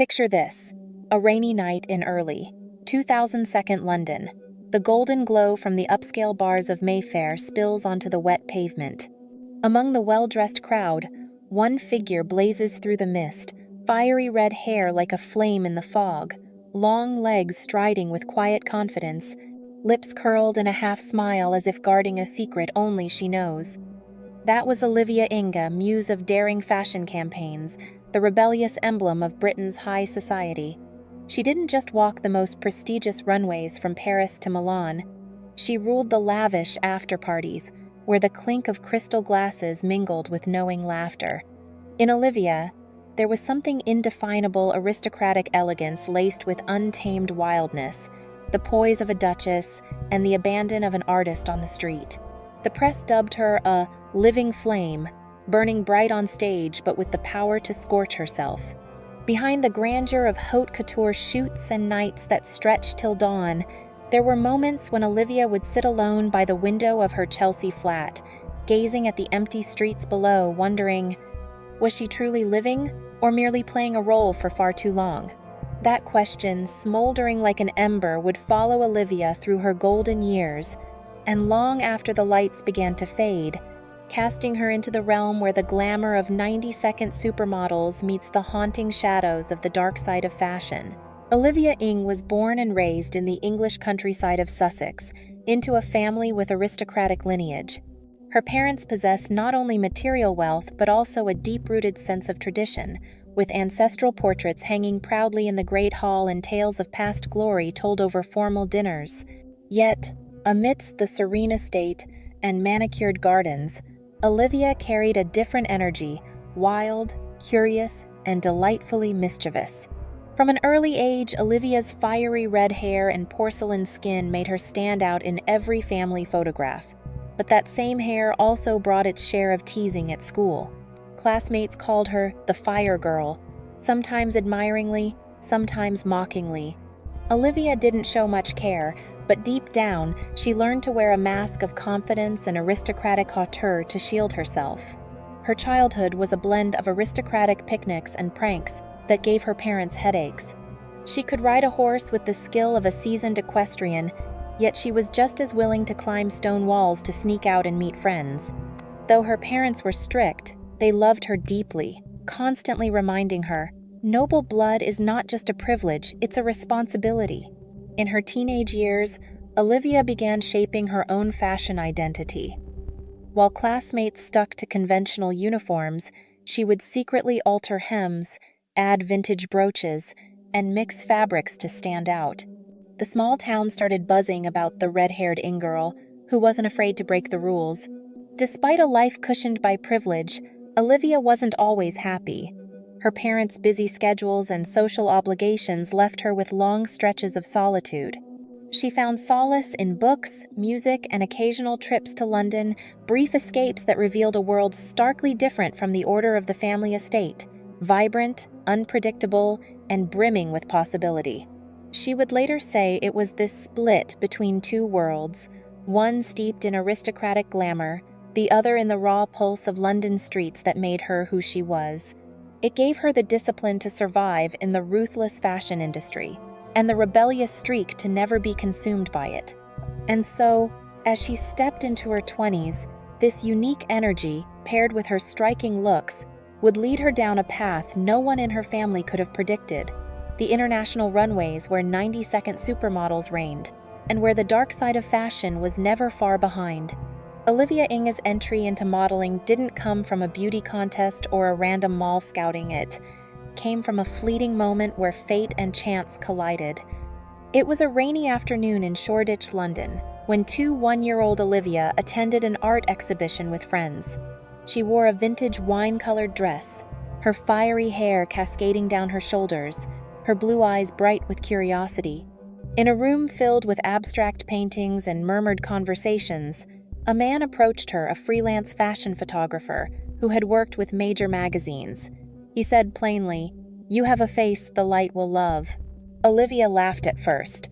Picture this: a rainy night in early 2002 London. The golden glow from the upscale bars of Mayfair spills onto the wet pavement. Among the well-dressed crowd, one figure blazes through the mist, fiery red hair like a flame in the fog, long legs striding with quiet confidence, lips curled in a half-smile as if guarding a secret only she knows. That was Olivia Inge, muse of daring fashion campaigns, the rebellious emblem of Britain's high society. She didn't just walk the most prestigious runways from Paris to Milan. She ruled the lavish after-parties, where the clink of crystal glasses mingled with knowing laughter. In Olivia, there was something indefinable aristocratic elegance laced with untamed wildness, the poise of a duchess and the abandon of an artist on the street. The press dubbed her a living flame, burning bright on stage but with the power to scorch herself. Behind the grandeur of haute couture shoots and nights that stretched till dawn, there were moments when Olivia would sit alone by the window of her Chelsea flat, gazing at the empty streets below, wondering, was she truly living or merely playing a role for far too long? That question, smoldering like an ember, would follow Olivia through her golden years, and long after the lights began to fade, casting her into the realm where the glamour of 90s Supermodels meets the haunting shadows of the dark side of fashion. Olivia Inge was born and raised in the English countryside of Sussex, into a family with aristocratic lineage. Her parents possessed not only material wealth but also a deep-rooted sense of tradition, with ancestral portraits hanging proudly in the Great Hall and tales of past glory told over formal dinners. Yet, amidst the serene estate and manicured gardens, Olivia carried a different energy, wild, curious, and delightfully mischievous. From an early age, Olivia's fiery red hair and porcelain skin made her stand out in every family photograph. But that same hair also brought its share of teasing at school. Classmates called her the Fire Girl, sometimes admiringly, sometimes mockingly. Olivia didn't show much care, but deep down, she learned to wear a mask of confidence and aristocratic hauteur to shield herself. Her childhood was a blend of aristocratic picnics and pranks that gave her parents headaches. She could ride a horse with the skill of a seasoned equestrian, yet she was just as willing to climb stone walls to sneak out and meet friends. Though her parents were strict, they loved her deeply, constantly reminding her, noble blood is not just a privilege, it's a responsibility. In her teenage years, Olivia began shaping her own fashion identity. While classmates stuck to conventional uniforms, she would secretly alter hems, add vintage brooches, and mix fabrics to stand out. The small town started buzzing about the red-haired Inge girl, who wasn't afraid to break the rules. Despite a life cushioned by privilege, Olivia wasn't always happy. Her parents' busy schedules and social obligations left her with long stretches of solitude. She found solace in books, music, and occasional trips to London, brief escapes that revealed a world starkly different from the order of the family estate, vibrant, unpredictable, and brimming with possibility. She would later say it was this split between two worlds, one steeped in aristocratic glamour, the other in the raw pulse of London streets, that made her who she was. It gave her the discipline to survive in the ruthless fashion industry, and the rebellious streak to never be consumed by it. And so, as she stepped into her 20s, this unique energy, paired with her striking looks, would lead her down a path no one in her family could have predicted. The international runways where 90s Supermodels reigned, and where the dark side of fashion was never far behind. Olivia Inge's entry into modeling didn't come from a beauty contest or a random mall scouting. It came from a fleeting moment where fate and chance collided. It was a rainy afternoon in Shoreditch, London, when one-year-old Olivia attended an art exhibition with friends. She wore a vintage wine-colored dress, her fiery hair cascading down her shoulders, her blue eyes bright with curiosity. In a room filled with abstract paintings and murmured conversations, a man approached her, a freelance fashion photographer who had worked with major magazines. He said plainly, "You have a face the light will love." Olivia laughed at first.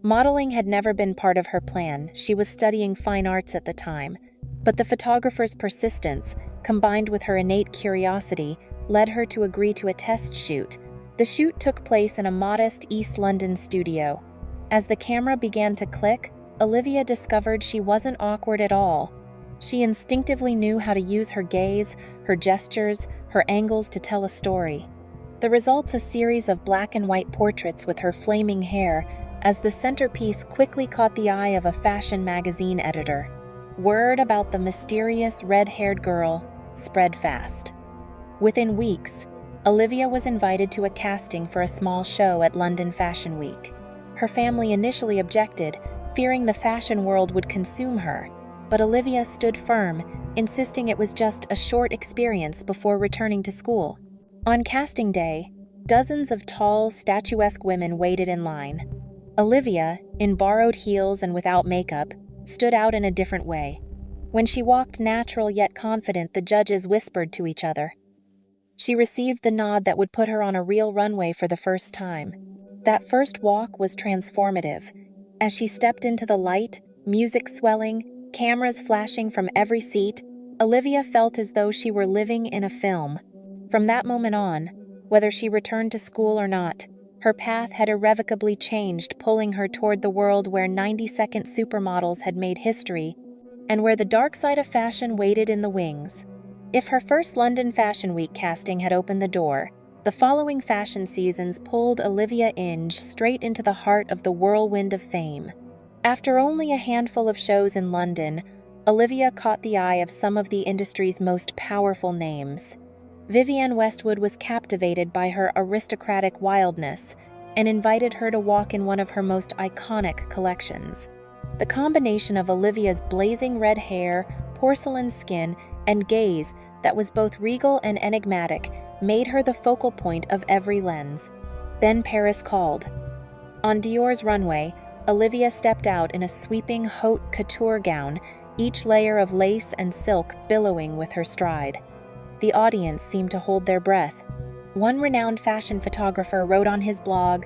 Modeling had never been part of her plan. She was studying fine arts at the time. But the photographer's persistence, combined with her innate curiosity, led her to agree to a test shoot. The shoot took place in a modest East London studio. As the camera began to click, Olivia discovered she wasn't awkward at all. She instinctively knew how to use her gaze, her gestures, her angles to tell a story. The result's a series of black and white portraits with her flaming hair, as the centerpiece quickly caught the eye of a fashion magazine editor. Word about the mysterious red-haired girl spread fast. Within weeks, Olivia was invited to a casting for a small show at London Fashion Week. Her family initially objected, fearing the fashion world would consume her, but Olivia stood firm, insisting it was just a short experience before returning to school. On casting day, dozens of tall, statuesque women waited in line. Olivia, in borrowed heels and without makeup, stood out in a different way. When she walked natural yet confident, the judges whispered to each other. She received the nod that would put her on a real runway for the first time. That first walk was transformative. As she stepped into the light, music swelling, cameras flashing from every seat, Olivia felt as though she were living in a film. From that moment on, whether she returned to school or not, her path had irrevocably changed, pulling her toward the world where 90-second supermodels had made history and where the dark side of fashion waited in the wings. If her first London Fashion Week casting had opened the door, the following fashion seasons pulled Olivia Inge straight into the heart of the whirlwind of fame. After only a handful of shows in London, Olivia caught the eye of some of the industry's most powerful names. Vivienne Westwood was captivated by her aristocratic wildness and invited her to walk in one of her most iconic collections. The combination of Olivia's blazing red hair, porcelain skin, and gaze that was both regal and enigmatic made her the focal point of every lens. Then Paris called. On Dior's runway, Olivia stepped out in a sweeping haute couture gown, each layer of lace and silk billowing with her stride. The audience seemed to hold their breath. One renowned fashion photographer wrote on his blog,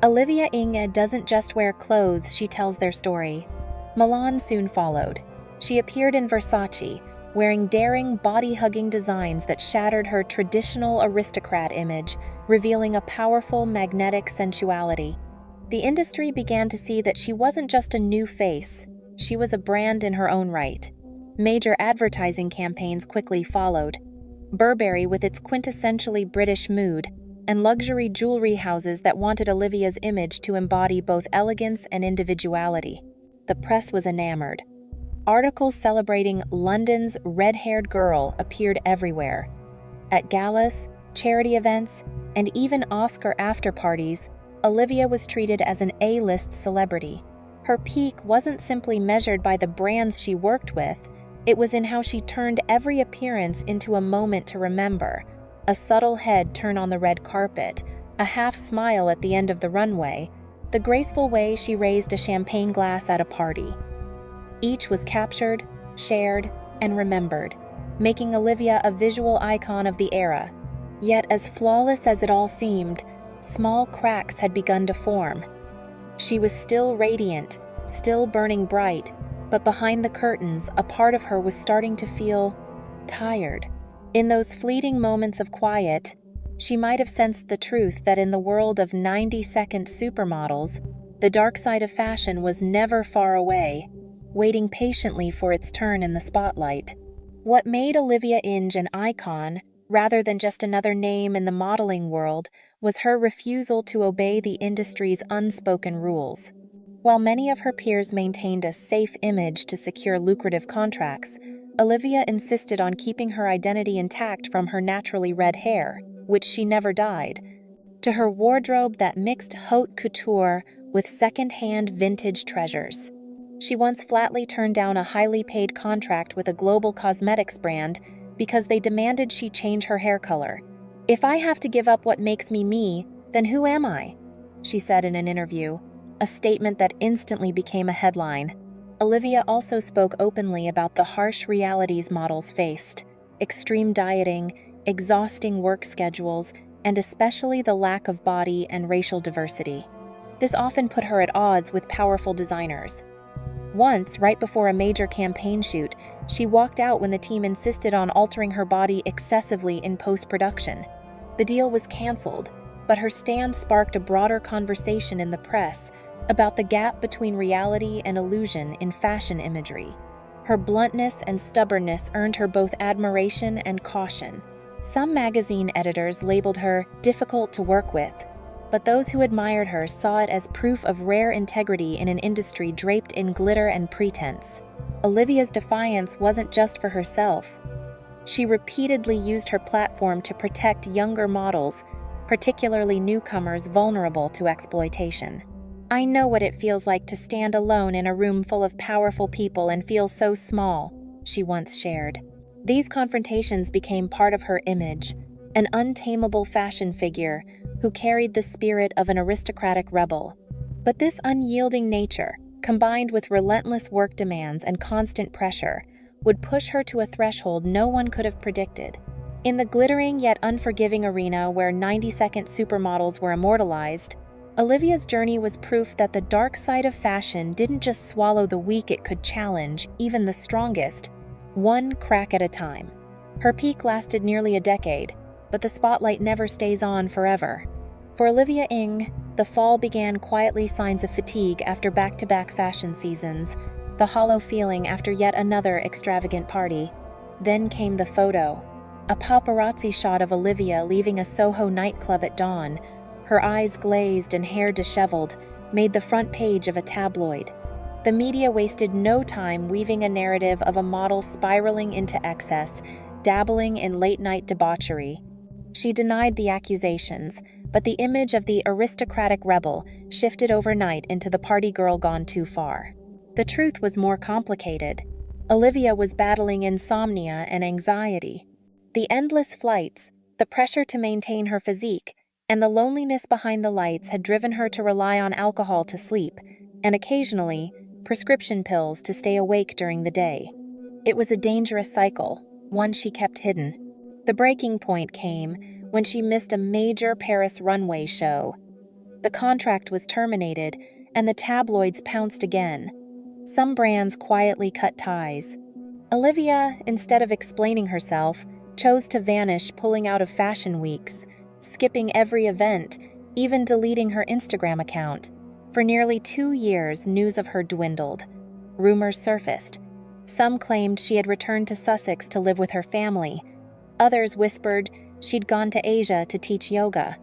"Olivia Inge doesn't just wear clothes, she tells their story." Milan soon followed. She appeared in Versace, wearing daring, body-hugging designs that shattered her traditional aristocrat image, revealing a powerful, magnetic sensuality. The industry began to see that she wasn't just a new face, she was a brand in her own right. Major advertising campaigns quickly followed. Burberry with its quintessentially British mood, and luxury jewelry houses that wanted Olivia's image to embody both elegance and individuality. The press was enamored. Articles celebrating London's red-haired girl appeared everywhere. At galas, charity events, and even Oscar after-parties, Olivia was treated as an A-list celebrity. Her peak wasn't simply measured by the brands she worked with, it was in how she turned every appearance into a moment to remember. A subtle head turn on the red carpet, a half smile at the end of the runway, the graceful way she raised a champagne glass at a party. Each was captured, shared, and remembered, making Olivia a visual icon of the era. Yet as flawless as it all seemed, small cracks had begun to form. She was still radiant, still burning bright, but behind the curtains, a part of her was starting to feel tired. In those fleeting moments of quiet, she might have sensed the truth that in the world of 90-second supermodels, the dark side of fashion was never far away, waiting patiently for its turn in the spotlight. What made Olivia Inge an icon, rather than just another name in the modeling world, was her refusal to obey the industry's unspoken rules. While many of her peers maintained a safe image to secure lucrative contracts, Olivia insisted on keeping her identity intact from her naturally red hair, which she never dyed, to her wardrobe that mixed haute couture with second-hand vintage treasures. She once flatly turned down a highly paid contract with a global cosmetics brand because they demanded she change her hair color. "If I have to give up what makes me me, then who am I?" she said in an interview, a statement that instantly became a headline. Olivia also spoke openly about the harsh realities models faced: extreme dieting, exhausting work schedules, and especially the lack of body and racial diversity. This often put her at odds with powerful designers. Once, right before a major campaign shoot, she walked out when the team insisted on altering her body excessively in post-production. The deal was canceled, but her stand sparked a broader conversation in the press about the gap between reality and illusion in fashion imagery. Her bluntness and stubbornness earned her both admiration and caution. Some magazine editors labeled her difficult to work with, but those who admired her saw it as proof of rare integrity in an industry draped in glitter and pretense. Olivia's defiance wasn't just for herself. She repeatedly used her platform to protect younger models, particularly newcomers vulnerable to exploitation. "I know what it feels like to stand alone in a room full of powerful people and feel so small," she once shared. These confrontations became part of her image, an untamable fashion figure who carried the spirit of an aristocratic rebel. But this unyielding nature, combined with relentless work demands and constant pressure, would push her to a threshold no one could have predicted. In the glittering yet unforgiving arena where 90-second supermodels were immortalized, Olivia's journey was proof that the dark side of fashion didn't just swallow the weak it could challenge, even the strongest, one crack at a time. Her peak lasted nearly a decade, but the spotlight never stays on forever. For Olivia Inge, the fall began quietly, signs of fatigue after back-to-back fashion seasons, the hollow feeling after yet another extravagant party. Then came the photo, a paparazzi shot of Olivia leaving a Soho nightclub at dawn, her eyes glazed and hair disheveled, made the front page of a tabloid. The media wasted no time weaving a narrative of a model spiraling into excess, dabbling in late-night debauchery. She denied the accusations, but the image of the aristocratic rebel shifted overnight into the party girl gone too far. The truth was more complicated. Olivia was battling insomnia and anxiety. The endless flights, the pressure to maintain her physique, and the loneliness behind the lights had driven her to rely on alcohol to sleep, and occasionally, prescription pills to stay awake during the day. It was a dangerous cycle, one she kept hidden. The breaking point came when she missed a major Paris runway show. The contract was terminated, and the tabloids pounced again. Some brands quietly cut ties. Olivia, instead of explaining herself, chose to vanish, pulling out of fashion weeks, skipping every event, even deleting her Instagram account. For nearly 2 years, news of her dwindled. Rumors surfaced. Some claimed she had returned to Sussex to live with her family. Others whispered she'd gone to Asia to teach yoga.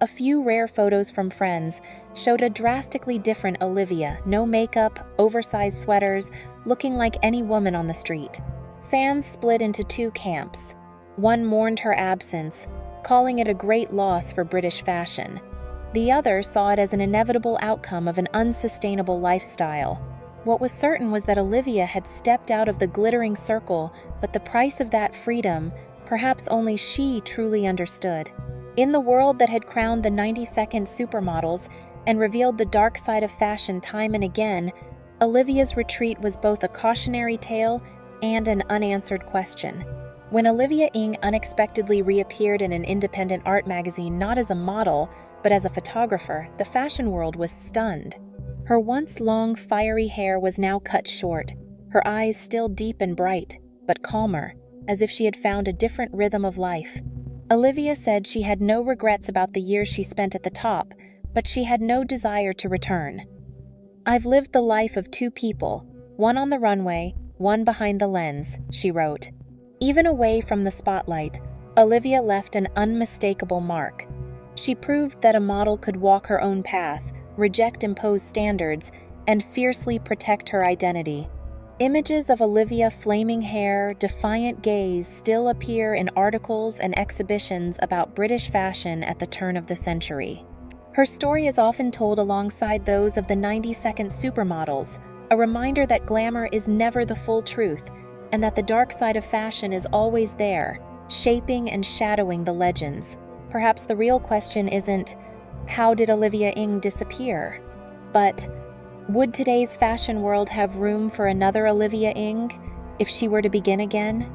A few rare photos from friends showed a drastically different Olivia, no makeup, oversized sweaters, looking like any woman on the street. Fans split into two camps. One mourned her absence, calling it a great loss for British fashion. The other saw it as an inevitable outcome of an unsustainable lifestyle. What was certain was that Olivia had stepped out of the glittering circle, but the price of that freedom, perhaps only she truly understood. In the world that had crowned the 90-second supermodels and revealed the dark side of fashion time and again, Olivia's retreat was both a cautionary tale and an unanswered question. When Olivia Inge unexpectedly reappeared in an independent art magazine not as a model, but as a photographer, the fashion world was stunned. Her once long, fiery hair was now cut short, her eyes still deep and bright, but calmer, as if she had found a different rhythm of life. Olivia said she had no regrets about the years she spent at the top, but she had no desire to return. "I've lived the life of two people, one on the runway, one behind the lens," she wrote. Even away from the spotlight, Olivia left an unmistakable mark. She proved that a model could walk her own path, reject imposed standards, and fiercely protect her identity. Images of Olivia's flaming hair, defiant gaze still appear in articles and exhibitions about British fashion at the turn of the century. Her story is often told alongside those of the 90-second supermodels, a reminder that glamour is never the full truth, and that the dark side of fashion is always there, shaping and shadowing the legends. Perhaps the real question isn't, how did Olivia Inge disappear? But, would today's fashion world have room for another Olivia Inge if she were to begin again?